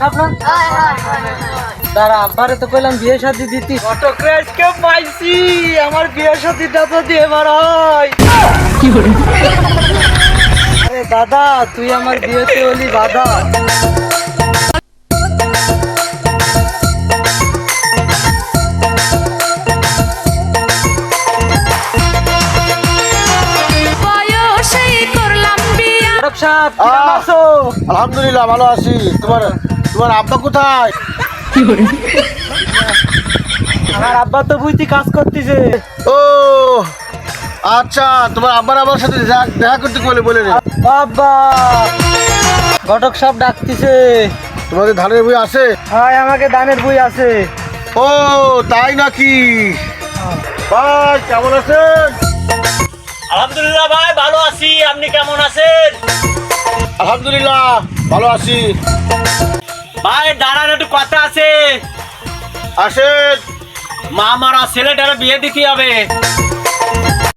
সাহেব না? দাঁড়া, আব্বারে তো কইলাম বিয়ে শাদী দিতি। ঘটকরে আজকে পাইছি, আমার বিয়ে শাদীটা তো দিয়ে এবার হয়। আরে দাদা, তুই আমার বিয়েতে হলি বাধা। ঘটক সাহেব, কেমন আছো? আলহামদুলিল্লাহ ভালো আছি। তোমার তোমার আব্বা কোথায়? আমার আব্বা তো বুঝতি কাজ করতেছে। ও আচ্ছা, তোমার আব্বার আমার সাথে দেখা করতে বলে রে। আব্বা, ঘটক সাহেব ডাকতেছে। তোমাদের ধানের বই আছে? হ্যাঁ, আমাকে দানের বই আছে। ও তাই নাকি? ভাই কেমন আছেন? আলহামদুলিল্লাহ ভাই ভালো আছি, আপনি কেমন আছেন? আলহামদুলিল্লাহ ভালো আছি। ভাই দাঁড়ান, একটু কথা আছে। আসেন। মা মারা ছেলেটার বিয়ে দিতে হবে।